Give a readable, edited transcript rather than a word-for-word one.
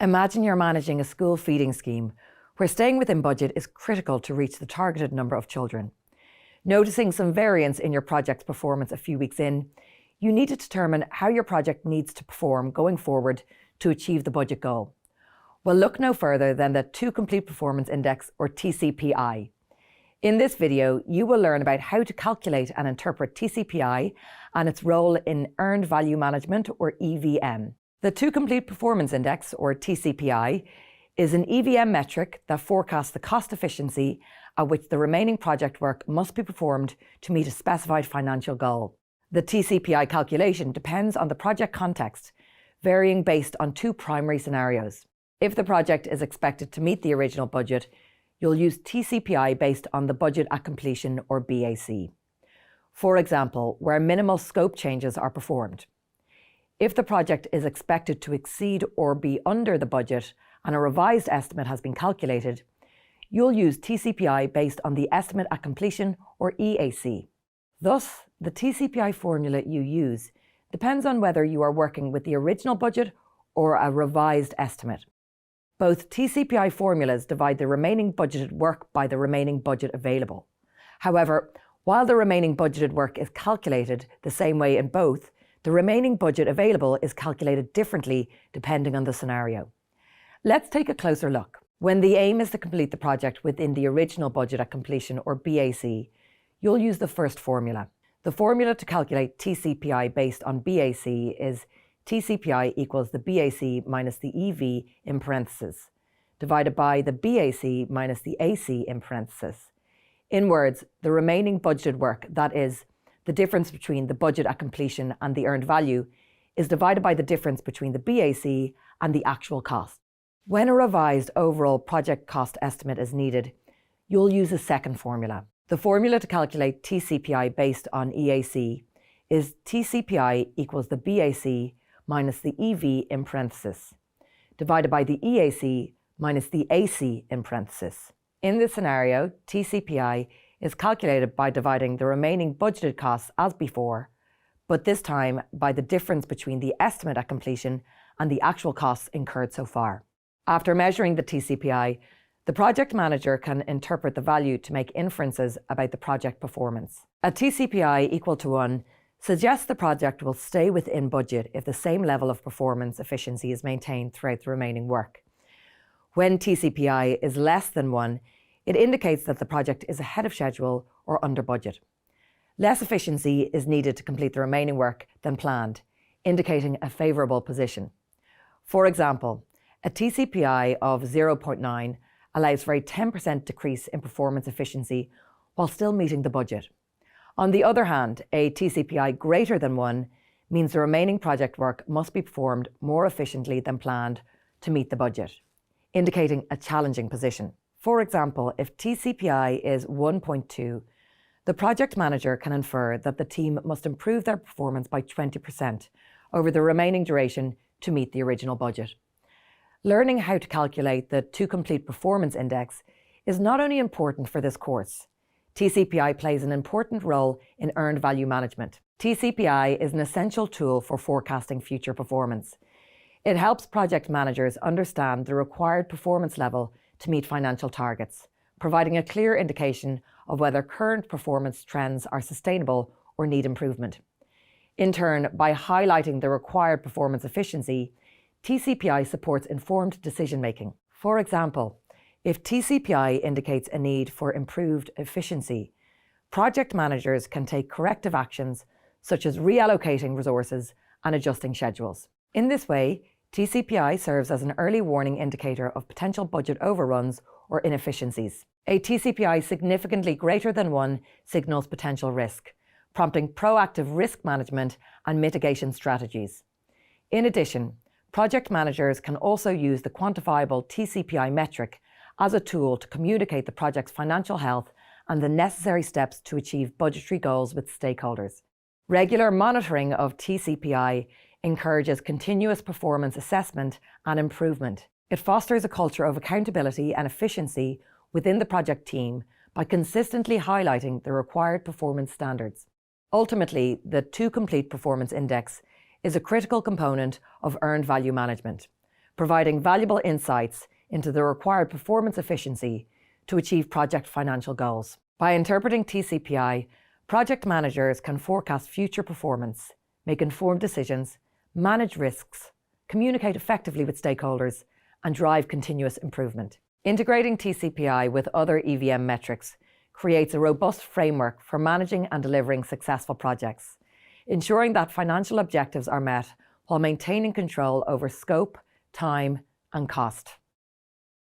Imagine you're managing a school feeding scheme where staying within budget is critical to reach the targeted number of children. Noticing some variance in your project's performance a few weeks in, you need to determine how your project needs to perform going forward to achieve the budget goal. Well, look no further than the To Complete Performance Index, or TCPI. In this video, you will learn about how to calculate and interpret TCPI and its role in Earned Value Management, or EVM. The To Complete Performance Index, or TCPI, is an EVM metric that forecasts the cost efficiency at which the remaining project work must be performed to meet a specified financial goal. The TCPI calculation depends on the project context, varying based on two primary scenarios. If the project is expected to meet the original budget, you'll use TCPI based on the budget at completion, or BAC. For example, where minimal scope changes are performed. If the project is expected to exceed or be under the budget and a revised estimate has been calculated, you'll use TCPI based on the estimate at completion, or EAC. Thus, the TCPI formula you use depends on whether you are working with the original budget or a revised estimate. Both TCPI formulas divide the remaining budgeted work by the remaining budget available. However, while the remaining budgeted work is calculated the same way in both, the remaining budget available is calculated differently depending on the scenario. Let's take a closer look. When the aim is to complete the project within the original budget at completion, or BAC, you'll use the first formula. The formula to calculate TCPI based on BAC is TCPI equals the BAC minus the EV in parentheses, divided by the BAC minus the AC in parentheses. In words, the remaining budgeted work, that is, the difference between the budget at completion and the earned value, is divided by the difference between the BAC and the actual cost. When a revised overall project cost estimate is needed, you'll use a second formula. The formula to calculate TCPI based on EAC is TCPI equals the BAC minus the EV in parentheses, divided by the EAC minus the AC in parentheses. In this scenario, TCPI is calculated by dividing the remaining budgeted costs as before, but this time by the difference between the estimate at completion and the actual costs incurred so far. After measuring the TCPI, the project manager can interpret the value to make inferences about the project performance. A TCPI equal to 1 suggests the project will stay within budget if the same level of performance efficiency is maintained throughout the remaining work. When TCPI is less than 1, it indicates that the project is ahead of schedule or under budget. Less efficiency is needed to complete the remaining work than planned, indicating a favourable position. For example, a TCPI of 0.9 allows for a 10% decrease in performance efficiency while still meeting the budget. On the other hand, a TCPI greater than 1 means the remaining project work must be performed more efficiently than planned to meet the budget, indicating a challenging position. For example, if TCPI is 1.2, the project manager can infer that the team must improve their performance by 20% over the remaining duration to meet the original budget. Learning how to calculate the To Complete Performance Index is not only important for this course. TCPI plays an important role in earned value management. TCPI is an essential tool for forecasting future performance. It helps project managers understand the required performance level to meet financial targets, providing a clear indication of whether current performance trends are sustainable or need improvement. In turn, by highlighting the required performance efficiency, TCPI supports informed decision-making. For example, if TCPI indicates a need for improved efficiency, project managers can take corrective actions such as reallocating resources and adjusting schedules. In this way, TCPI serves as an early warning indicator of potential budget overruns or inefficiencies. A TCPI significantly greater than 1 signals potential risk, prompting proactive risk management and mitigation strategies. In addition, project managers can also use the quantifiable TCPI metric as a tool to communicate the project's financial health and the necessary steps to achieve budgetary goals with stakeholders. Regular monitoring of TCPI encourages continuous performance assessment and improvement. It fosters a culture of accountability and efficiency within the project team by consistently highlighting the required performance standards. Ultimately, the To Complete Performance Index is a critical component of earned value management, providing valuable insights into the required performance efficiency to achieve project financial goals. By interpreting TCPI, project managers can forecast future performance, make informed decisions, manage risks, communicate effectively with stakeholders, and drive continuous improvement. Integrating TCPI with other EVM metrics creates a robust framework for managing and delivering successful projects, ensuring that financial objectives are met while maintaining control over scope, time, and cost.